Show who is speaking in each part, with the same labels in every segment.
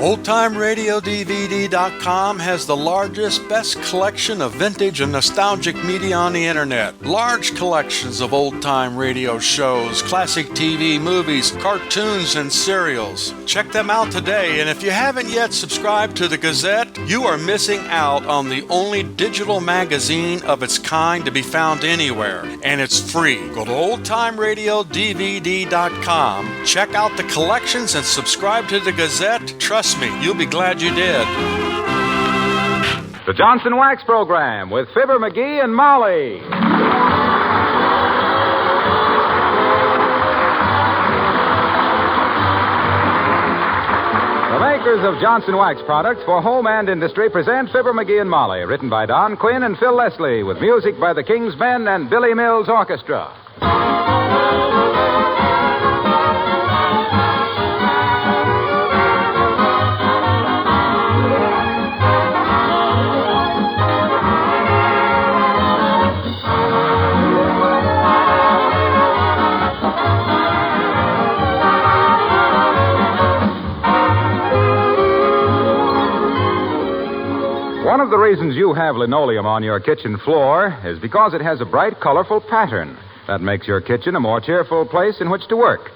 Speaker 1: OldTimeRadioDVD.com has the largest, best collection of vintage and nostalgic media on the internet. Large collections of old-time radio shows, classic TV, movies, cartoons, and serials. Check them out today, and if you haven't yet subscribed to the Gazette, you are missing out on the only digital magazine of its kind to be found anywhere, and it's free. Go to OldTimeRadioDVD.com, check out the collections, and subscribe to the Gazette. Trust me, you'll be glad you did.
Speaker 2: The Johnson Wax Program with Fibber McGee and Molly. The makers of Johnson Wax products for home and industry present Fibber McGee and Molly, written by Don Quinn and Phil Leslie, with music by the King's Men and Billy Mills Orchestra. One of the reasons you have linoleum on your kitchen floor is because it has a bright, colorful pattern that makes your kitchen a more cheerful place in which to work.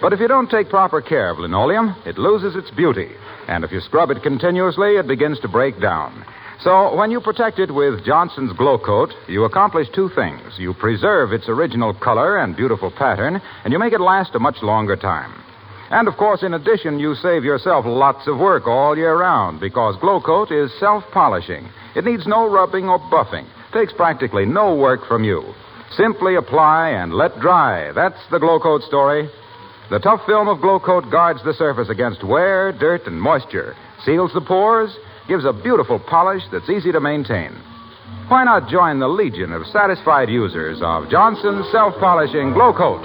Speaker 2: But if you don't take proper care of linoleum, it loses its beauty. And if you scrub it continuously, it begins to break down. So when you protect it with Johnson's Glow Coat, you accomplish two things. You preserve its original color and beautiful pattern, and you make it last a much longer time. And, of course, in addition, you save yourself lots of work all year round because Glow Coat is self-polishing. It needs no rubbing or buffing. Takes practically no work from you. Simply apply and let dry. That's the Glow Coat story. The tough film of Glow Coat guards the surface against wear, dirt, and moisture, seals the pores, gives a beautiful polish that's easy to maintain. Why not join the legion of satisfied users of Johnson's self-polishing Glow Coat?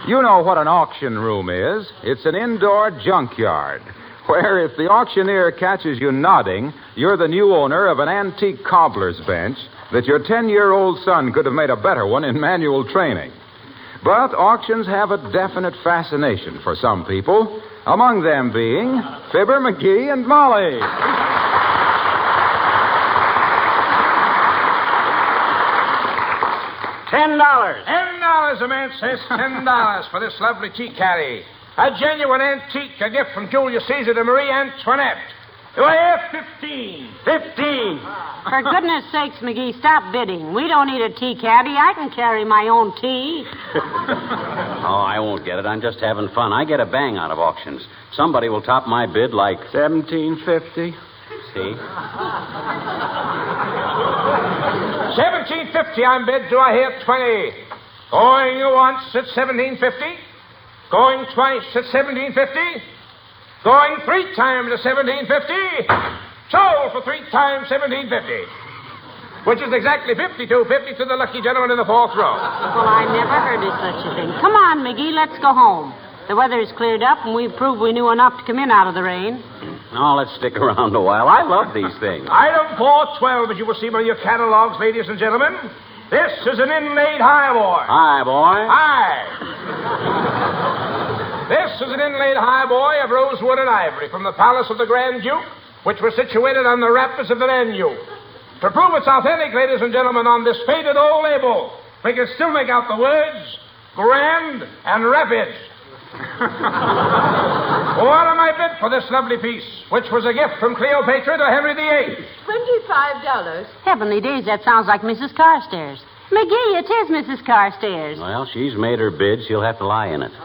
Speaker 2: You know what an auction room is. It's an indoor junkyard where if the auctioneer catches you nodding, you're the new owner of an antique cobbler's bench that your 10-year-old son could have made a better one in manual training. But auctions have a definite fascination for some people, among them being Fibber McGee and Molly.
Speaker 3: $10.
Speaker 4: $10, a man says. $10 for this lovely tea caddy. A genuine antique, a gift from Julius Caesar to Marie Antoinette. Do I have 15? 15.
Speaker 5: For goodness sakes, McGee, stop bidding. We don't need a tea caddy. I can carry my own tea.
Speaker 3: Oh, I won't get it. I'm just having fun. I get a bang out of auctions. Somebody will top my bid like...
Speaker 4: $17.50.
Speaker 3: See?
Speaker 4: $17.50 I'm bid. Do I hear 20? Going once at $17.50. Going twice at $17.50. Going 3 times at $17.50. Sold for 3 times $17.50. Which is exactly $52.50 to the lucky gentleman in the 4th row.
Speaker 5: Well, I never heard of such a thing. Come on, McGee, let's go home. The weather's cleared up, and we've proved we knew enough to come in out of the rain.
Speaker 3: Oh, let's stick around a while. I love these things.
Speaker 4: Item 412, as you will see by your catalogs, ladies and gentlemen. This is an inlaid highboy.
Speaker 3: Highboy?
Speaker 4: Hi. This is an inlaid highboy of rosewood and ivory from the palace of the Grand Duke, which was situated on the rapids of the Danube. To prove it's authentic, ladies and gentlemen, on this faded old label, we can still make out the words Grand and Rapids. What am I bid for this lovely piece, which was a gift from Cleopatra to Henry VIII?
Speaker 6: $25.
Speaker 5: Heavenly days, that sounds like Mrs. Carstairs. McGee, it is Mrs. Carstairs.
Speaker 3: Well, she's made her bid. She'll have to lie in it.
Speaker 4: $25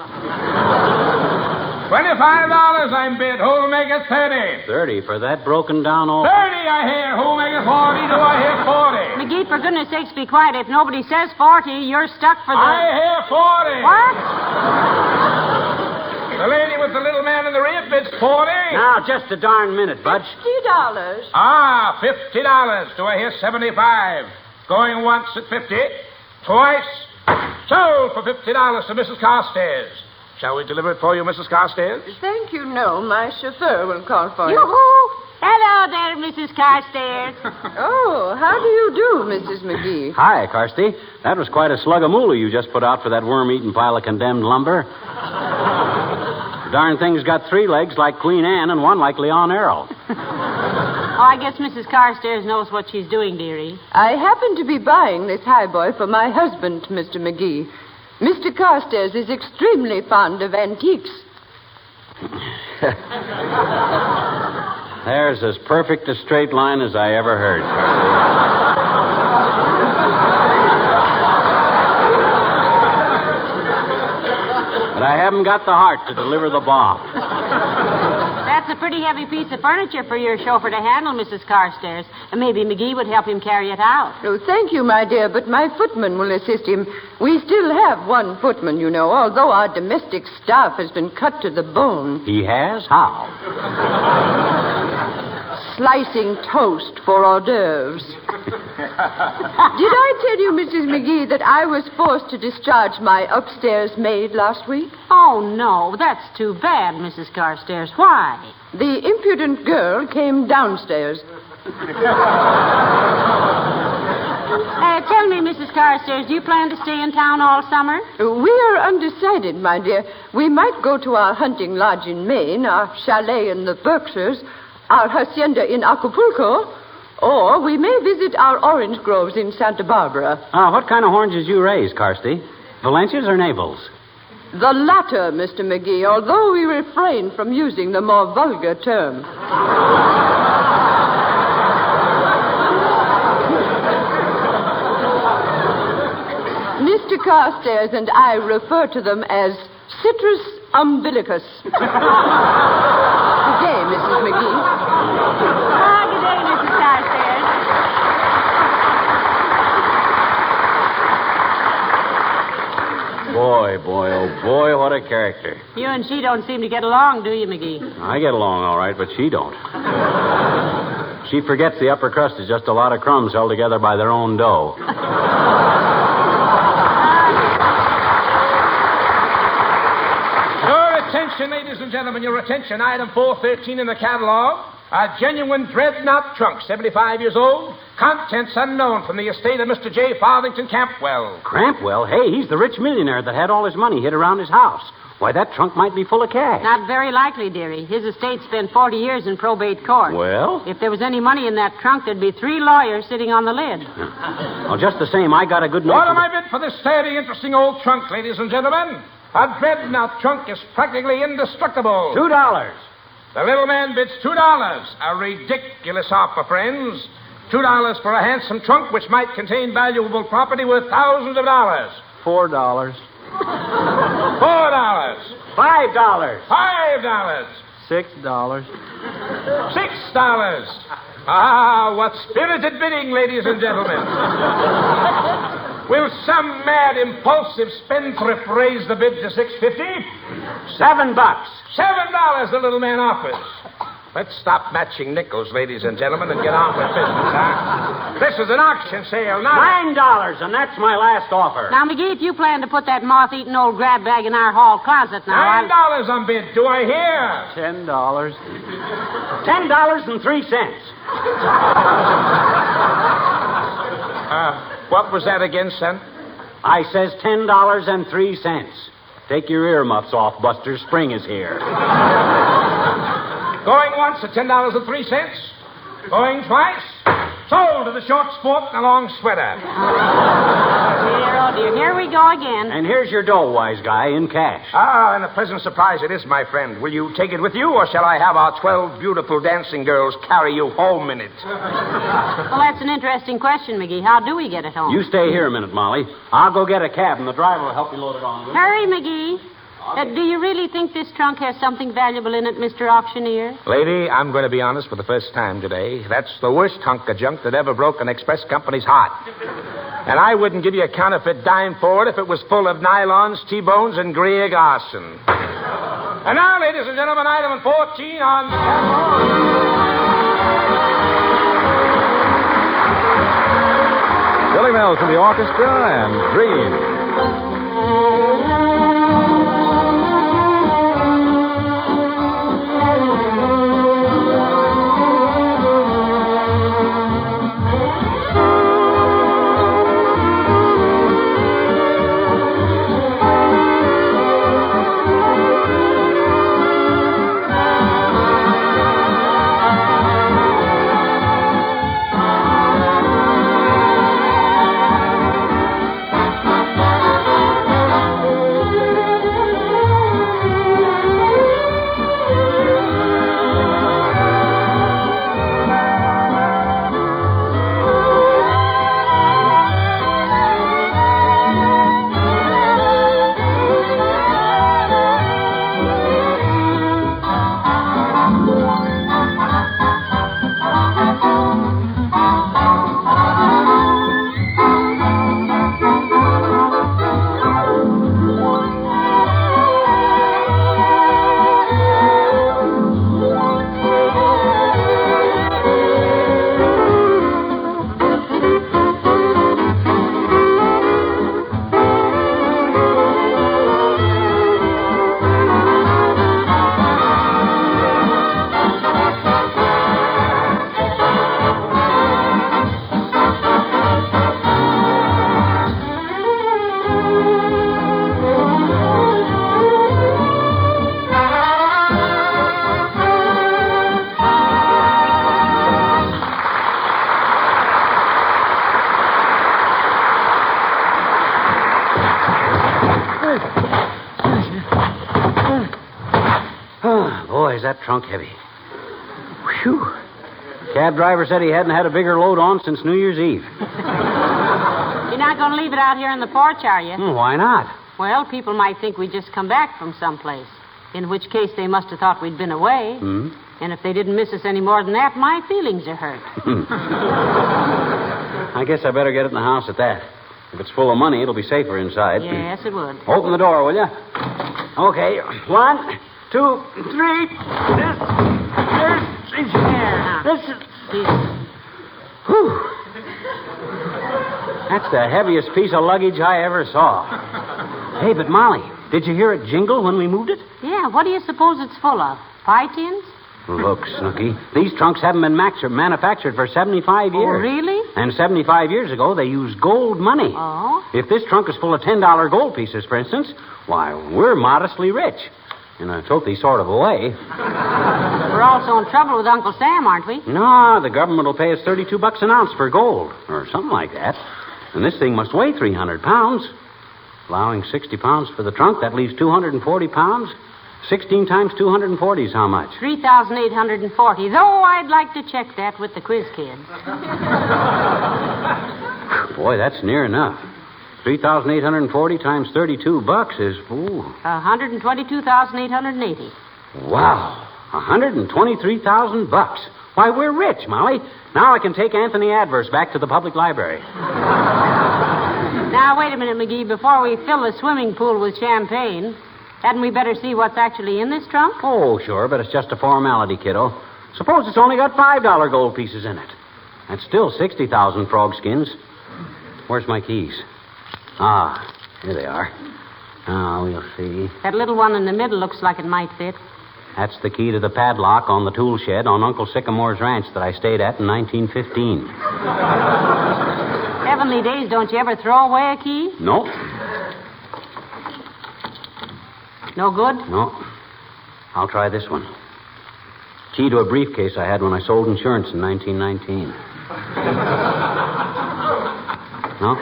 Speaker 4: I'm bid. Who'll make it 30?
Speaker 3: 30 for that broken down old...
Speaker 4: 30 I hear. Who'll make it 40? Do I hear 40?
Speaker 5: McGee, for goodness sakes, be quiet. If nobody says 40, you're stuck for the...
Speaker 4: I hear 40.
Speaker 5: What?
Speaker 4: The lady with the little man in the rear bids 40.
Speaker 3: Now, just a darn minute, Butch.
Speaker 6: $50.
Speaker 4: $50. Do I hear 75? Going once at 50. Twice. Sold for $50 to Mrs. Carstairs. Shall we deliver it for you, Mrs. Carstairs?
Speaker 6: Thank you, no. My chauffeur will call for you.
Speaker 5: Yoo-hoo! Hello there, Mrs. Carstairs.
Speaker 6: Oh, how do you do, Mrs. McGee?
Speaker 3: Hi, Carsty. That was quite a slug of moolah you just put out for that worm-eating pile of condemned lumber. The darn thing's got 3 legs like Queen Anne and 1 like Leon Errol.
Speaker 5: Oh, I guess Mrs. Carstairs knows what she's doing, dearie.
Speaker 6: I happen to be buying this highboy for my husband, Mr. McGee. Mr. Carstairs is extremely fond of antiques.
Speaker 3: There's as perfect a straight line as I ever heard, But I haven't got the heart to deliver the bomb.
Speaker 5: That's a pretty heavy piece of furniture for your chauffeur to handle, Mrs. Carstairs. And maybe McGee would help him carry it out.
Speaker 6: Oh, thank you, my dear, but my footman will assist him. We still have one footman, you know, although our domestic staff has been cut to the bone.
Speaker 3: He has? How?
Speaker 6: Slicing toast for hors d'oeuvres. Did I tell you, Mrs. McGee, that I was forced to discharge my upstairs maid last week?
Speaker 5: Oh, no, that's too bad, Mrs. Carstairs. Why?
Speaker 6: The impudent girl came downstairs.
Speaker 5: Tell me, Mrs. Carstairs, do you plan to stay in town all summer?
Speaker 6: We are undecided, my dear. We might go to our hunting lodge in Maine, our chalet in the Berkshires, our hacienda in Acapulco, or we may visit our orange groves in Santa Barbara.
Speaker 3: What kind of oranges you raise, Carsty? Valencias or Navels?
Speaker 6: The latter, Mr. McGee, although we refrain from using the more vulgar term. Mr. Carstairs and I refer to them as citrus umbilicus. Good day, Mrs. McGee.
Speaker 5: Good day, Mrs. Carstairs.
Speaker 3: Boy, oh boy, what a character.
Speaker 5: You and she don't seem to get along, do you, McGee?
Speaker 3: I get along all right, but she don't. She forgets the upper crust is just a lot of crumbs held together by their own dough.
Speaker 4: Attention, ladies and gentlemen, your attention. Item 413 in the catalog. A genuine dreadnought trunk, 75 years old. Contents unknown from the estate of Mr. J. Farthington Campwell.
Speaker 3: Crampwell? Hey, he's the rich millionaire that had all his money hid around his house. Why, that trunk might be full of cash.
Speaker 5: Not very likely, dearie. His estate spent 40 years in probate court.
Speaker 3: Well?
Speaker 5: If there was any money in that trunk, there'd be 3 lawyers sitting on the lid.
Speaker 3: Well, just the same, I got a good note.
Speaker 4: What am I bid for this sturdy, interesting old trunk, ladies and gentlemen? A dreadnought trunk is practically indestructible.
Speaker 3: $2.
Speaker 4: The little man bids $2. A ridiculous offer, friends. $2 for a handsome trunk which might contain valuable property worth thousands of dollars.
Speaker 3: $4.
Speaker 4: $4.
Speaker 3: $5.
Speaker 4: $5.
Speaker 3: $6.
Speaker 4: $6. Ah, what spirited bidding, ladies and gentlemen. Will some mad, impulsive spendthrift raise the bid to $6.50?
Speaker 3: $7.
Speaker 4: $7 the little man offers. Let's stop matching nickels, ladies and gentlemen, and get on with business, huh? This is an auction sale, not...
Speaker 3: $9, and that's my last offer.
Speaker 5: Now, McGee, if you plan to put that moth-eaten old grab bag in our hall closet now...
Speaker 4: $9 on bid. Do I hear?
Speaker 3: $10. $10.03.
Speaker 4: What was that again, son?
Speaker 3: I says $10.03. Take your earmuffs off, Buster. Spring is here.
Speaker 4: Going once at $10.03. Going twice. Sold to the short sport in a long sweater.
Speaker 5: Oh, dear. Here we go again.
Speaker 3: And here's your dough, wise guy, in cash.
Speaker 4: Ah, and a pleasant surprise it is, my friend. Will you take it with you, or shall I have our 12 beautiful dancing girls carry you home in it?
Speaker 5: Well, that's an interesting question, McGee. How do we get it home?
Speaker 3: You stay here a minute, Molly. I'll go get a cab, and the driver will help you load it on.
Speaker 5: Hurry, McGee. Do you really think this trunk has something valuable in it, Mr. Auctioneer?
Speaker 4: Lady, I'm going to be honest for the first time today. That's the worst hunk of junk that ever broke an express company's heart. And I wouldn't give you a counterfeit dime for it if it was full of nylons, T-bones, and Grieg arson. And now, ladies and gentlemen, item 14 on...
Speaker 2: Billy Mills and the orchestra and Dream.
Speaker 3: Boy, is that trunk heavy. Whew. Cab driver said he hadn't had a bigger load on since New Year's Eve.
Speaker 5: You're not going to leave it out here on the porch, are you?
Speaker 3: Why not?
Speaker 5: Well, people might think we'd just come back from someplace, in which case they must have thought we'd been away.
Speaker 3: Hmm?
Speaker 5: And if they didn't miss us any more than that, my feelings are hurt.
Speaker 3: I guess I better get it in the house at that. If it's full of money, it'll be safer inside.
Speaker 5: Yes, it would.
Speaker 3: Open the door, will you? Okay. 1, 2, 3. Whew. That's the heaviest piece of luggage I ever saw. Hey, but Molly, did you hear it jingle when we moved it?
Speaker 5: Yeah, what do you suppose it's full of? Pie tins?
Speaker 3: Look, Snooky, these trunks haven't been manufactured for 75 years.
Speaker 5: Oh, really?
Speaker 3: And 75 years ago, they used gold money.
Speaker 5: Oh?
Speaker 3: If this trunk is full of $10 gold pieces, for instance, why, we're modestly rich. In a filthy sort of a way.
Speaker 5: We're also in trouble with Uncle Sam, aren't we?
Speaker 3: No, the government will pay us $32 an ounce for gold, or something like that. And this thing must weigh 300 pounds. Allowing 60 pounds for the trunk, that leaves 240 pounds. 16 times 240 is how much?
Speaker 5: 3,840. Though I'd like to check that with the quiz kids.
Speaker 3: Boy, that's near enough. 3,840 times $32 is, ooh.
Speaker 5: 122,880.
Speaker 3: Wow. 123,000 bucks. Why, we're rich, Molly. Now I can take Anthony Adverse back to the public library.
Speaker 5: Now, wait a minute, McGee. Before we fill the swimming pool with champagne, hadn't we better see what's actually in this trunk?
Speaker 3: Oh, sure, but it's just a formality, kiddo. Suppose it's only got $5 gold pieces in it. That's still 60,000 frog skins. Where's my keys? Ah, here they are. Now, we'll see.
Speaker 5: That little one in the middle looks like it might fit.
Speaker 3: That's the key to the padlock on the tool shed on Uncle Sycamore's ranch that I stayed at in 1915.
Speaker 5: Heavenly days, don't you ever throw away a key?
Speaker 3: No.
Speaker 5: No good?
Speaker 3: No. I'll try this one. Key to a briefcase I had when I sold insurance in 1919. No?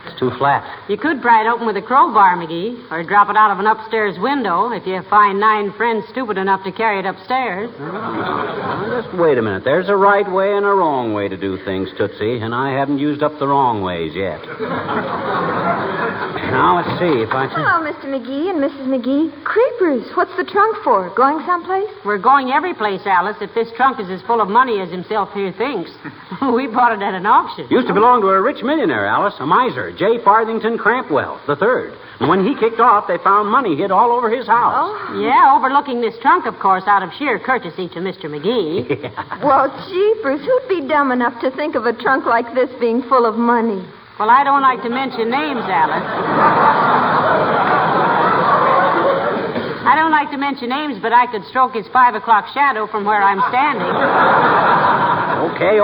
Speaker 3: It's too flat.
Speaker 5: You could pry it open with a crowbar, McGee, or drop it out of an upstairs window if you find 9 friends stupid enough to carry it upstairs.
Speaker 3: Now, just wait a minute. There's a right way and a wrong way to do things, Tootsie, and I haven't used up the wrong ways yet. Now, let's see if I can...
Speaker 7: Hello, Mr. McGee and Mrs. McGee. Creepers. What's the trunk for? Going someplace?
Speaker 5: We're going every place, Alice, if this trunk is as full of money as himself here thinks. We bought it at an auction.
Speaker 3: Used to belong to a rich millionaire, Alice, a miser, J. J. Farthington Crampwell, the third. And when he kicked off, they found money hid all over his house.
Speaker 5: Oh. Yeah, overlooking this trunk, of course, out of sheer courtesy to Mr. McGee.
Speaker 7: Well, jeepers, who'd be dumb enough to think of a trunk like this being full of money?
Speaker 5: Well, I don't like to mention names, Alice. I don't like to mention names, but I could stroke his 5 o'clock shadow from where I'm standing.
Speaker 3: Okay.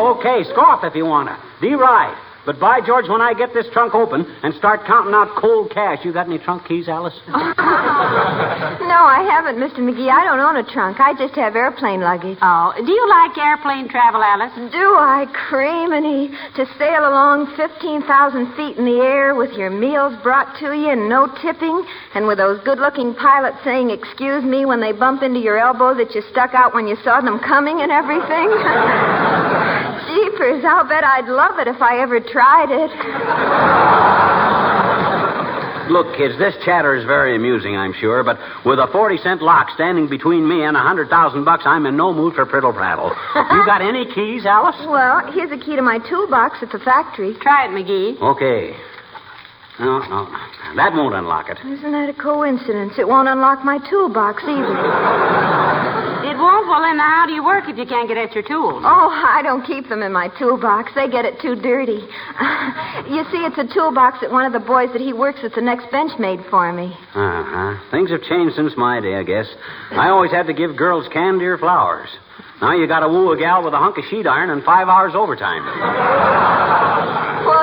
Speaker 3: Scoff if you want to. Be right. But by George, when I get this trunk open and start counting out cold cash, you got any trunk keys, Alice?
Speaker 7: No, I haven't, Mr. McGee. I don't own a trunk. I just have airplane luggage.
Speaker 5: Oh, do you like airplane travel, Alice?
Speaker 7: Do I, creaminy, to sail along 15,000 feet in the air with your meals brought to you and no tipping, and with those good-looking pilots saying, excuse me, when they bump into your elbow that you stuck out when you saw them coming and everything? Jeepers, I'll bet I'd love it if I ever tried it.
Speaker 3: Look, kids, this chatter is very amusing, I'm sure, but with a 40-cent lock standing between me and $100,000, I'm in no mood for prittle-prattle. You got any keys, Alice?
Speaker 7: Well, here's a key to my toolbox at the factory.
Speaker 5: Try it, McGee.
Speaker 3: Okay. No. That won't unlock it.
Speaker 7: Isn't that a coincidence? It won't unlock my toolbox either.
Speaker 5: It won't? Well, then how do you work if you can't get at your tools?
Speaker 7: Oh, I don't keep them in my toolbox. They get it too dirty. You see, it's a toolbox that one of the boys that he works at the next bench made for me.
Speaker 3: Uh-huh. Things have changed since my day, I guess. I always had to give girls candy or flowers. Now you got to woo a gal with a hunk of sheet iron and 5 hours overtime.
Speaker 7: Well,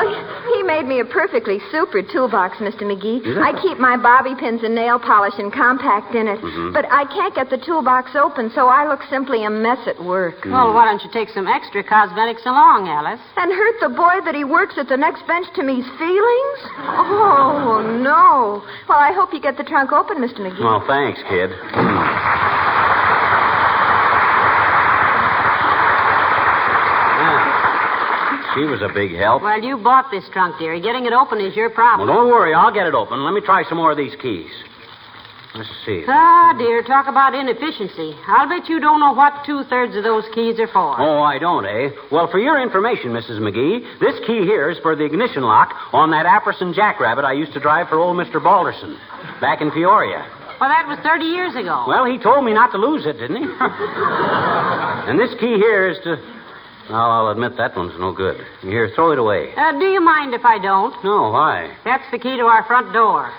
Speaker 7: he made me a perfectly super toolbox, Mr. McGee. I keep my bobby pins and nail polish and compact in it. Mm-hmm. But I can't get the toolbox open, so I look simply a mess at work.
Speaker 5: Well, why don't you take some extra cosmetics along, Alice?
Speaker 7: And hurt the boy that he works at the next bench to me's feelings? Oh, no. Well, I hope you get the trunk open, Mr. McGee.
Speaker 3: Well, thanks, kid. She was a big help.
Speaker 5: Well, you bought this trunk, dearie. Getting it open is your problem.
Speaker 3: Well, don't worry. I'll get it open. Let me try some more of these keys. Let's see.
Speaker 5: Ah, dear, talk about inefficiency. I'll bet you don't know what 2/3 of those keys are for.
Speaker 3: Oh, I don't, eh? Well, for your information, Mrs. McGee, this key here is for the ignition lock on that Apperson Jackrabbit I used to drive for old Mr. Balderson back in Peoria.
Speaker 5: Well, that was 30 years ago.
Speaker 3: Well, he told me not to lose it, didn't he? And this key here is to... Well, I'll admit that one's no good. Here, throw it away.
Speaker 5: Do you mind if I don't?
Speaker 3: No, why?
Speaker 5: That's the key to our front door.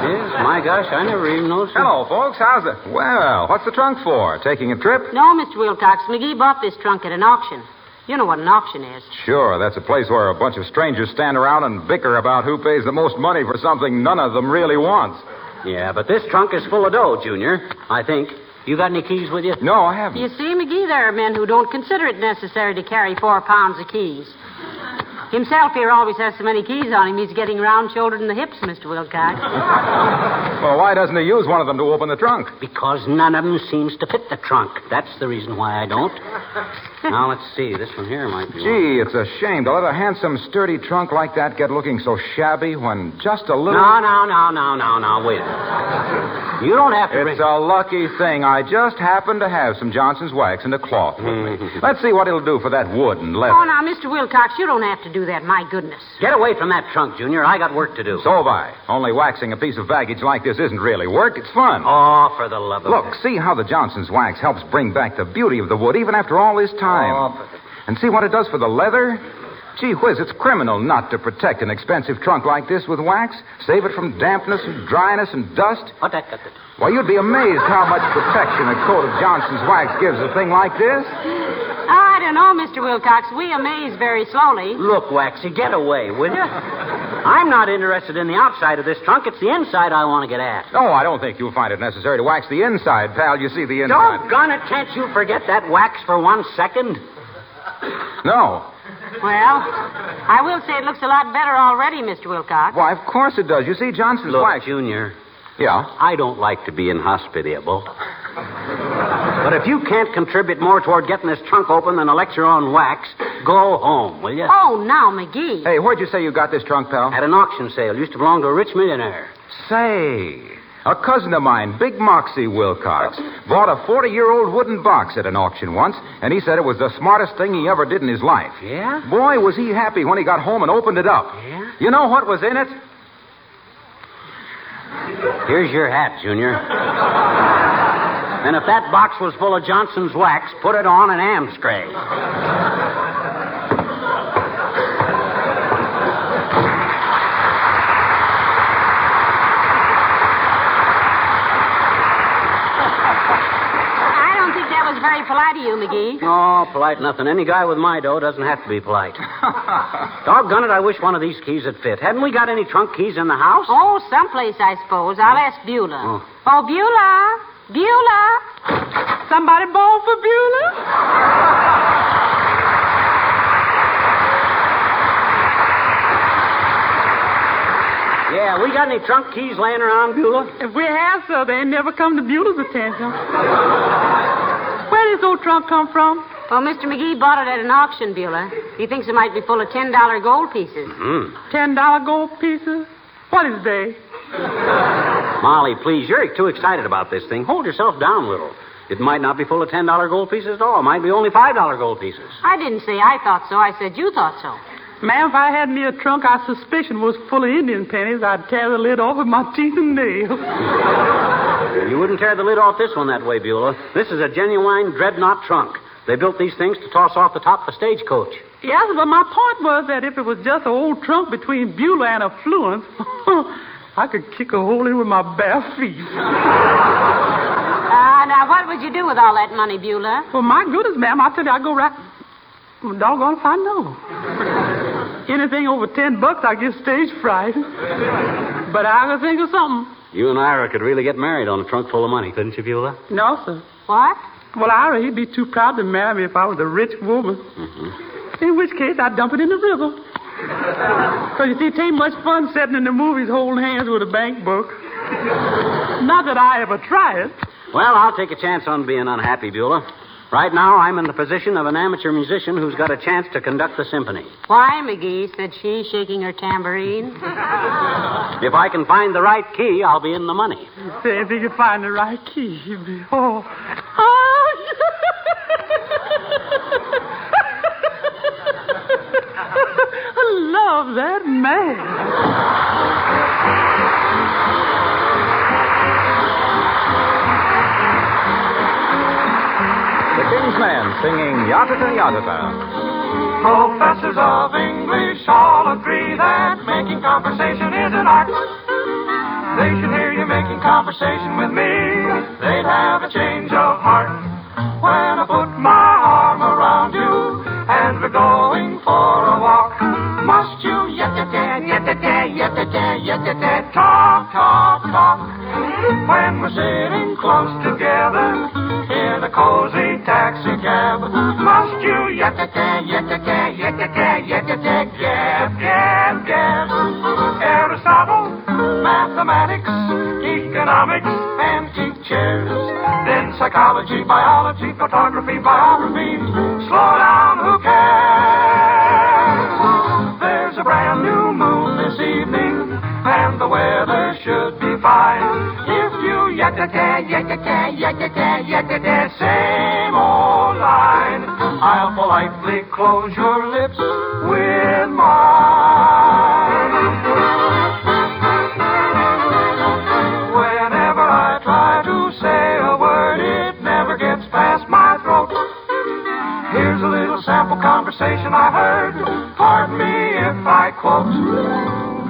Speaker 3: Yes, my gosh, I never even noticed.
Speaker 2: Hello, folks. How's it? Well, what's the trunk for? Taking a trip?
Speaker 5: No, Mr. Wilcox. McGee bought this trunk at an auction. You know what an auction is.
Speaker 2: Sure, that's a place where a bunch of strangers stand around and bicker about who pays the most money for something none of them really wants.
Speaker 3: Yeah, but this trunk is full of dough, Junior, I think. You got any keys with you?
Speaker 2: No, I haven't.
Speaker 5: You see, McGee, there are men who don't consider it necessary to carry 4 pounds of keys. Himself here always has so many keys on him, he's getting round-shouldered in the hips, Mr. Wilcox.
Speaker 2: Well, why doesn't he use one of them to open the trunk?
Speaker 3: Because none of them seems to fit the trunk. That's the reason why I don't. Now, let's see. This one here might be...
Speaker 2: Gee, it's a shame to let a handsome, sturdy trunk like that get looking so shabby when just a little...
Speaker 3: No, wait a minute. You don't have to...
Speaker 2: It's a lucky thing. I just happen to have some Johnson's wax and a cloth with me. Let's see what it'll do for that wood and leather.
Speaker 5: Oh, now, Mr. Wilcox, you don't have to do that. My goodness.
Speaker 3: Get away from that trunk, Junior. I got work to do.
Speaker 2: So have I. Only waxing a piece of baggage like this isn't really work. It's fun.
Speaker 3: Oh, for the love of...
Speaker 2: Look, see how the Johnson's wax helps bring back the beauty of the wood even after all this time.
Speaker 3: Oh,
Speaker 2: and see what it does for the leather? Gee whiz, it's criminal not to protect an expensive trunk like this with wax. Save it from dampness and dryness and dust.
Speaker 3: What that got to...
Speaker 2: Why, you'd be amazed how much protection a coat of Johnson's wax gives a thing like this.
Speaker 5: I don't know, Mr. Wilcox. We amaze very slowly.
Speaker 3: Look, Waxy, get away, will you? I'm not interested in the outside of this trunk. It's the inside I want to get at.
Speaker 2: Oh, I don't think you'll find it necessary to wax the inside, pal. You see the inside.
Speaker 3: Doggone it, can't you forget that wax for 1 second?
Speaker 2: No.
Speaker 5: Well, I will say it looks a lot better already, Mr. Wilcox.
Speaker 2: Why, of course it does. You see, Johnson's
Speaker 3: Look,
Speaker 2: wax...
Speaker 3: Junior.
Speaker 2: Yeah?
Speaker 3: I don't like to be inhospitable. But if you can't contribute more toward getting this trunk open than a lecture on wax, go home, will you?
Speaker 5: Oh, now, McGee.
Speaker 2: Hey, where'd you say you got this trunk, pal?
Speaker 3: At an auction sale. Used to belong to a rich millionaire.
Speaker 2: Say, A cousin of mine, Big Moxie Wilcox, bought a 40-year-old wooden box at an auction once, and he said it was the smartest thing he ever did in his life.
Speaker 3: Yeah?
Speaker 2: Boy, was he happy when he got home and opened it up.
Speaker 3: Yeah?
Speaker 2: You know what was in it?
Speaker 3: Here's your hat, Junior. And if that box was full of Johnson's wax, put it on an Amstray.
Speaker 5: Very polite of you, McGee.
Speaker 3: Oh, polite nothing. Any guy with my dough doesn't have to be polite. Doggone it, I wish one of these keys would fit. Hadn't we got any trunk keys in the house?
Speaker 5: Oh, someplace, I suppose. I'll ask Beulah. Oh, Beulah! Beulah! Somebody born for Beulah?
Speaker 3: Yeah, we got any trunk keys laying around, Beulah?
Speaker 8: If we have, sir, they ain't never come to Beulah's attention. Where did this old trunk come from?
Speaker 5: Well, Mr. McGee bought it at an auction, Beulah. He thinks it might be full of $10 gold pieces.
Speaker 8: $10 gold pieces? What is they?
Speaker 3: Molly, please, you're too excited about this thing. Hold yourself down a little. It might not be full of $10 gold pieces at all. It might be only $5 gold pieces.
Speaker 5: I didn't say I thought so. I said you thought so.
Speaker 8: Ma'am, if I had me a trunk I suspicion was full of Indian pennies, I'd tear the lid off with my teeth and nails.
Speaker 3: You wouldn't tear the lid off this one that way, Beulah. This is a genuine dreadnought trunk. They built these things to toss off the top of a stagecoach.
Speaker 8: Yes, but my point was that if it was just an old trunk between Beulah and Affluence, I could kick a hole in with my bare feet.
Speaker 5: Now, what would you do with all that money, Beulah?
Speaker 8: Well, my goodness, ma'am, I tell you, I go right... Well, doggone if I know. Anything over $10, I get stage fright. But I could think of something.
Speaker 3: You and Ira could really get married on a trunk full of money, couldn't you, Beulah?
Speaker 8: No, sir.
Speaker 5: What?
Speaker 8: Well, Ira, he'd be too proud to marry me if I was a rich woman. In which case, I'd dump it in the river. Because, you see, it ain't much fun sitting in the movies holding hands with a bank book. Not that I ever try it.
Speaker 3: Well, I'll take a chance on being unhappy, Beulah. Right now, I'm in the position of an amateur musician who's got a chance to conduct the symphony.
Speaker 5: Why, McGee, said she, shaking her tambourine.
Speaker 3: If I can find the right key, I'll be in the money.
Speaker 8: Say, if you can find the right key, you'd be... Oh. I love that man.
Speaker 2: The King's Men singing Yatata Yatata.
Speaker 4: Professors of English all agree that making conversation is an art. They should hear you making conversation with me. They'd have a change of heart. When I put my arm around you and we're going for a walk, must you yet-a-da, yet-a-da, yet-a-da, yet-a-da, talk, talk, talk. When we're sitting close together in a cozy taxi cab, must you yet-a-da, yet-a-da, yet-a-da, yet-a-da, gab, gab, gab. Aristotle, mathematics, economics, antique chairs, then psychology, biology, photography, biography. Slow down, who cares? There's a brand new moon this evening, and the weather should be fine. If you yet-a-da, yet-a-da, yet-a-da, yet-a-da, same old line, I'll politely close your lips with mine. Whenever I try to say a word, it never gets past my throat. Here's a little sample conversation I heard. Pardon me if I quote.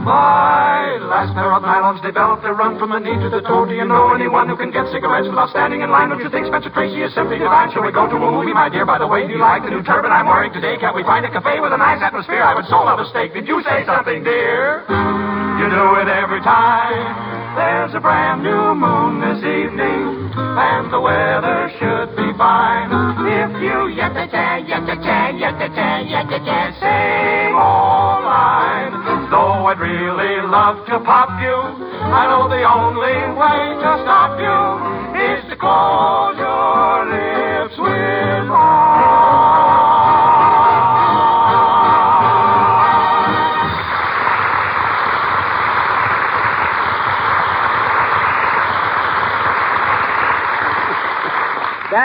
Speaker 4: My last pair of nylons developed a run from the knee to the toe. Do you know anyone who can get cigarettes without standing in line? Don't you think Spencer Tracy is simply divine? Shall we go to a movie, my dear? By the way, do you like the new turban I'm wearing today? Can't we find a cafe with a nice atmosphere? I would so love a steak. Did you say something, dear? You do it every time. There's a brand new moon this evening, and the weather should be fine. If you yet-a-da, yet-a-da, yet-a-da, yet-a-da, same old line. Though I'd really love to pop you, I know the only way to stop you is to close your lips with mine.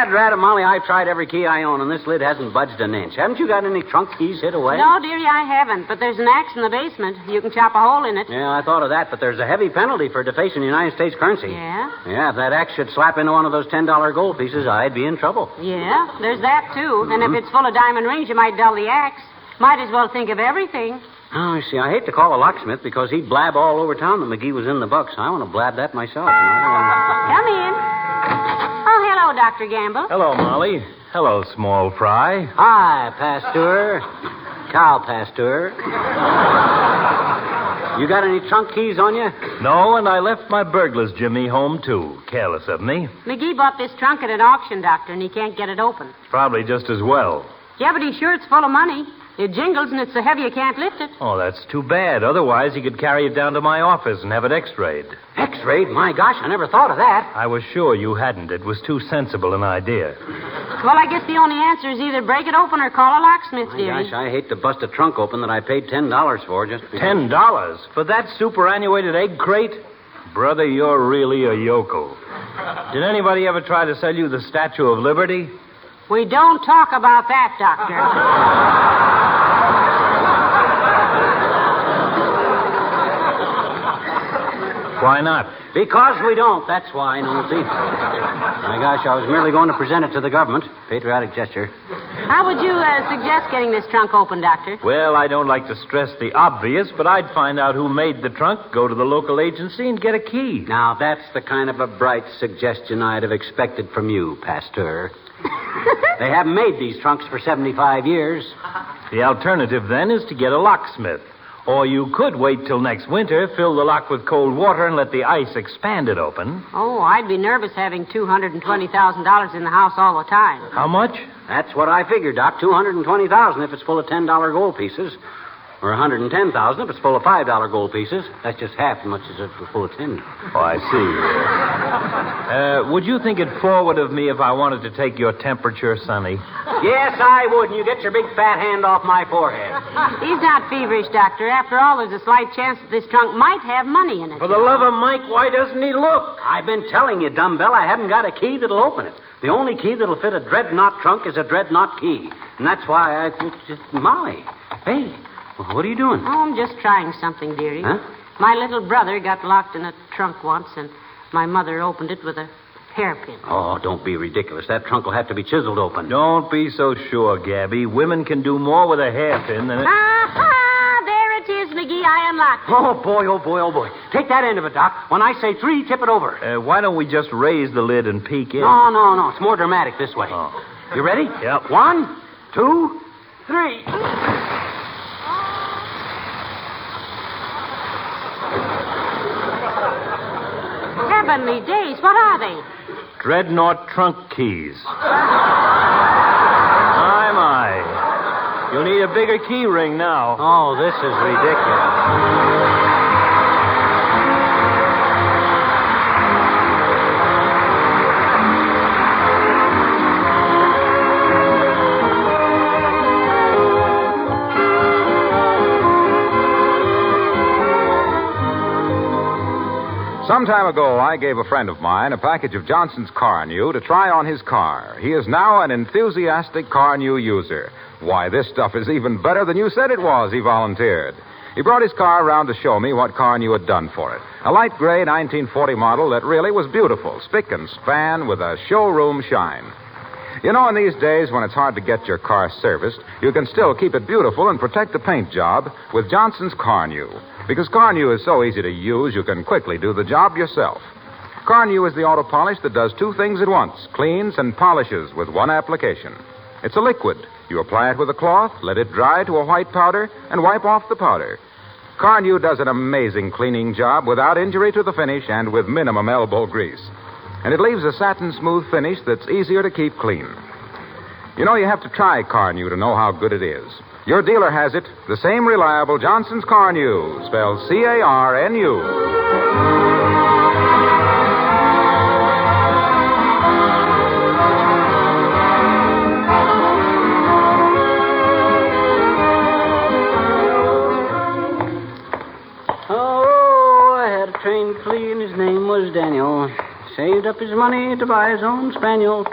Speaker 3: Dad, rat, Molly, I've tried every key I own, and this lid hasn't budged an inch. Haven't you got any trunk keys hid away?
Speaker 5: No, dearie, I haven't. But there's an axe in the basement. You can chop a hole in it.
Speaker 3: Yeah, I thought of that, but there's a heavy penalty for defacing United States currency.
Speaker 5: Yeah?
Speaker 3: Yeah, if that axe should slap into one of those $10 gold pieces, I'd be in trouble.
Speaker 5: Yeah, there's that, too. And if it's full of diamond rings, you might dull the axe. Might as well think of everything.
Speaker 3: Oh, I see. I hate to call a locksmith because he'd blab all over town that McGee was in the bucks. I want to blab that myself.
Speaker 5: Come in. Oh, hello, Dr. Gamble.
Speaker 9: Hello, Molly. Hello, Small Fry.
Speaker 3: Hi, Pasteur. Cow Pasteur. You got any trunk keys on you?
Speaker 9: No, and I left my burglar's Jimmy home, too. Careless of me.
Speaker 5: McGee bought this trunk at an auction, Doctor, and he can't get it open.
Speaker 9: Probably just as well.
Speaker 5: Yeah, but he's sure it's full of money. It jingles, and it's so heavy you can't lift it.
Speaker 9: Oh, that's too bad. Otherwise, he could carry it down to my office and have it x-rayed.
Speaker 3: X-rayed? My gosh, I never thought of that.
Speaker 9: I was sure you hadn't. It was too sensible an idea.
Speaker 5: Well, I guess the only answer is either break it open or call a locksmith,
Speaker 3: My
Speaker 5: dearie.
Speaker 3: gosh, I hate to bust a trunk open that I paid $10 for just because...
Speaker 9: $10? For that superannuated egg crate? Brother, you're really a yokel. Did anybody ever try to sell you the Statue of Liberty?
Speaker 5: We don't talk about that, Doctor.
Speaker 9: Why not?
Speaker 3: Because we don't. That's why, Nosy. My gosh, I was merely going to present it to the government. Patriotic gesture.
Speaker 5: How would you suggest getting this trunk open, Doctor?
Speaker 9: Well, I don't like to stress the obvious, but I'd find out who made the trunk, go to the local agency, and get a key.
Speaker 3: Now, that's the kind of a bright suggestion I'd have expected from you, Pasteur. They haven't made these trunks for 75 years.
Speaker 9: The alternative, then, is to get a locksmith. Or you could wait till next winter, fill the lock with cold water, and let the ice expand it open.
Speaker 5: Oh, I'd be nervous having $220,000 in the house all the time.
Speaker 9: How much?
Speaker 3: That's what I figured, Doc. $220,000 if it's full of $10 gold pieces. Or $110,000 if it's full of $5 gold pieces. That's just half as much as if it's full of 10.
Speaker 9: Oh, I see. Would you think it forward of me if I wanted to take your temperature, Sonny?
Speaker 3: Yes, I would. And you get your big fat hand off my forehead.
Speaker 5: He's not feverish, Doctor. After all, there's a slight chance that this trunk might have money in it.
Speaker 3: For the love of Mike, why doesn't he look? I've been telling you, dumbbell, I haven't got a key that'll open it. The only key that'll fit a dreadnought trunk is a dreadnought key. And that's why Molly. Hey, what are you doing?
Speaker 5: Oh, I'm just trying something, dearie.
Speaker 3: Huh?
Speaker 5: My little brother got locked in a trunk once, and my mother opened it with a hairpin.
Speaker 3: Oh, don't be ridiculous. That trunk will have to be chiseled open.
Speaker 9: Don't be so sure, Gabby. Women can do more with a hairpin than...
Speaker 5: Ha! There it is, McGee. I unlocked it.
Speaker 3: Oh, boy, oh, boy, oh, boy. Take that end of it, Doc. When I say 3, tip it over.
Speaker 9: Why don't we just raise the lid and peek in?
Speaker 3: No. It's more dramatic this way.
Speaker 9: Oh.
Speaker 3: You ready?
Speaker 9: Yep.
Speaker 3: 1, 2, 3.
Speaker 5: Heavenly days. What are they?
Speaker 9: Dreadnought trunk keys. My. You'll need a bigger key ring now.
Speaker 3: Oh, this is ridiculous.
Speaker 2: Some time ago, I gave a friend of mine a package of Johnson's Car New to try on his car. He is now an enthusiastic Car New user. Why, this stuff is even better than you said it was, he volunteered. He brought his car around to show me what Car New had done for it. A light gray 1940 model that really was beautiful, spick and span with a showroom shine. You know, in these days when it's hard to get your car serviced, you can still keep it beautiful and protect the paint job with Johnson's Car New. Because Car New is so easy to use, you can quickly do the job yourself. Car New is the auto polish that does 2 things at once, cleans and polishes with one application. It's a liquid. You apply it with a cloth, let it dry to a white powder, and wipe off the powder. Car New does an amazing cleaning job without injury to the finish and with minimum elbow grease. And it leaves a satin smooth finish that's easier to keep clean. You know, you have to try Car New to know how good it is. Your dealer has it, the same reliable Johnson's Car New, spelled C-A-R-N-U.
Speaker 3: Oh, I had a trained flea and his name was Daniel. Saved up his money to buy his own spaniel.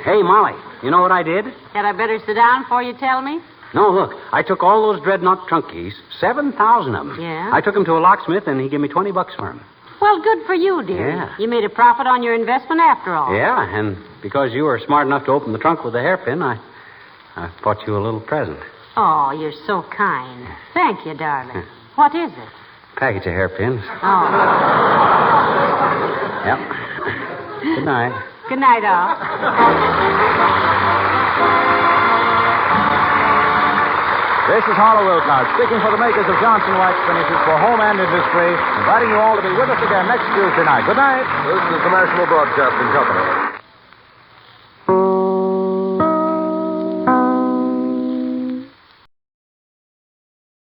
Speaker 3: Hey, Molly, you know what I did?
Speaker 5: Had I better sit down before you tell me?
Speaker 3: No, look, I took all those dreadnought trunk keys, 7,000 of them.
Speaker 5: Yeah?
Speaker 3: I took them to a locksmith, and he gave me $20 for them.
Speaker 5: Well, good for you, dear.
Speaker 3: Yeah.
Speaker 5: You made a profit on your investment after all.
Speaker 3: Yeah, and because you were smart enough to open the trunk with a hairpin, I bought you a little present.
Speaker 5: Oh, you're so kind. Thank you, darling. What is it?
Speaker 3: Package of hairpins.
Speaker 5: Oh.
Speaker 3: Yep. Good night.
Speaker 5: Good night, all.
Speaker 2: This is Harlow Wilcox, speaking for the makers of Johnson Wax Finishes for home and industry, inviting you all to be with us again next Tuesday night. Good night.
Speaker 10: This is the National Broadcasting Company.